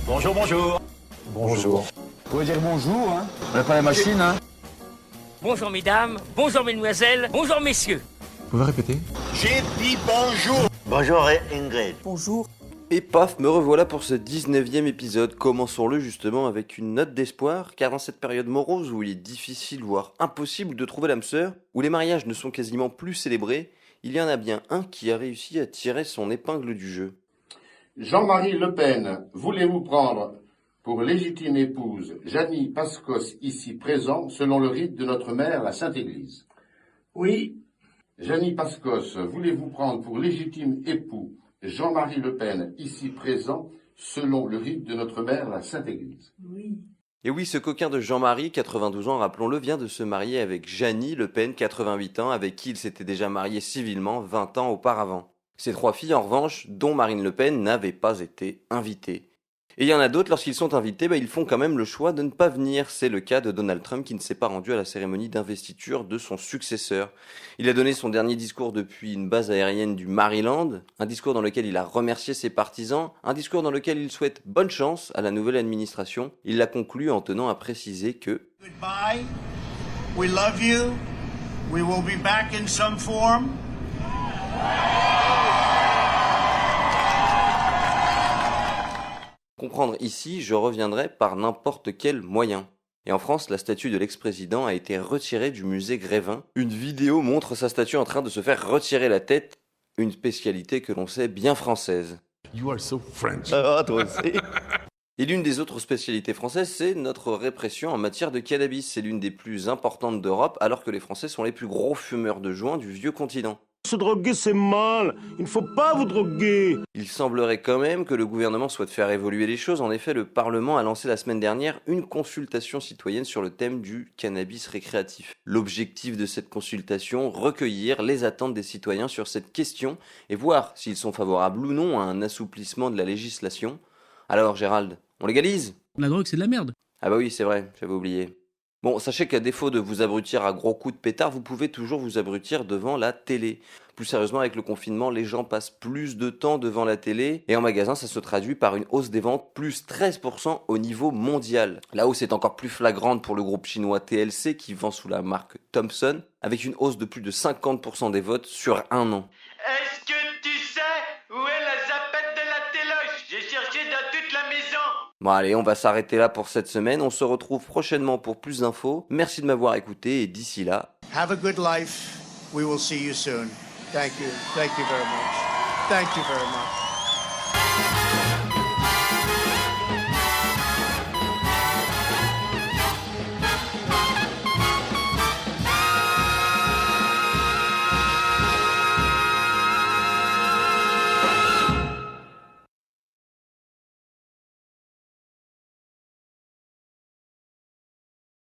Bonjour, bonjour. Bonjour. Vous pouvez dire bonjour, hein. On n'a pas la machine, hein. Bonjour mesdames, bonjour mesdemoiselles, bonjour messieurs. Vous pouvez répéter? J'ai dit bonjour. Bonjour Ingrid. Bonjour. Et paf, me revoilà pour ce 19e épisode. Commençons-le justement avec une note d'espoir, car dans cette période morose où il est difficile, voire impossible de trouver l'âme sœur, où les mariages ne sont quasiment plus célébrés, il y en a bien un qui a réussi à tirer son épingle du jeu. Jean-Marie Le Pen, voulez-vous prendre pour légitime épouse Janie Pascos, ici présent, selon le rite de notre mère, la Sainte Église? Oui. Janie Pascos, voulez-vous prendre pour légitime époux Jean-Marie Le Pen, ici présent, selon le rite de notre mère, la Sainte Église? Oui. Et oui, ce coquin de Jean-Marie, 92 ans, rappelons-le, vient de se marier avec Janie Le Pen, 88 ans, avec qui il s'était déjà marié civilement 20 ans auparavant. Ces trois filles, en revanche, dont Marine Le Pen, n'avaient pas été invitées. Et il y en a d'autres, lorsqu'ils sont invités, ils font quand même le choix de ne pas venir. C'est le cas de Donald Trump qui ne s'est pas rendu à la cérémonie d'investiture de son successeur. Il a donné son dernier discours depuis une base aérienne du Maryland, un discours dans lequel il a remercié ses partisans, un discours dans lequel il souhaite bonne chance à la nouvelle administration. Il l'a conclu en tenant à préciser que Goodbye, we love you, we will be back in some form. comprendre ici, je reviendrai par n'importe quel moyen. Et en France, la statue de l'ex-président a été retirée du musée Grévin. Une vidéo montre sa statue en train de se faire retirer la tête, une spécialité que l'on sait bien française. You are so French. Ah, toi aussi. Et l'une des autres spécialités françaises, c'est notre répression en matière de cannabis. C'est l'une des plus importantes d'Europe, alors que les Français sont les plus gros fumeurs de joint du vieux continent. Se droguer, c'est mal. Il ne faut pas vous droguer. Il semblerait quand même que le gouvernement souhaite faire évoluer les choses. En effet, le Parlement a lancé la semaine dernière une consultation citoyenne sur le thème du cannabis récréatif. L'objectif de cette consultation, recueillir les attentes des citoyens sur cette question et voir s'ils sont favorables ou non à un assouplissement de la législation. Alors Gérald, on légalise ? La drogue, c'est de la merde. Ah bah oui, c'est vrai, j'avais oublié. Bon, sachez qu'à défaut de vous abrutir à gros coups de pétard, vous pouvez toujours vous abrutir devant la télé. Plus sérieusement, avec le confinement, les gens passent plus de temps devant la télé et en magasin, ça se traduit par une hausse des ventes plus 13% au niveau mondial. La hausse est encore plus flagrante pour le groupe chinois TLC qui vend sous la marque Thomson, avec une hausse de plus de 50% des votes sur un an. Est-ce que tu sais où est la zapette de la téloche? J'ai cherché dans toute la maison. Bon allez, on va s'arrêter là pour cette semaine. On se retrouve prochainement pour plus d'infos. Merci de m'avoir écouté et d'ici là... Have a good life. We will see you soon. Thank you. Thank you very much. Thank you very much.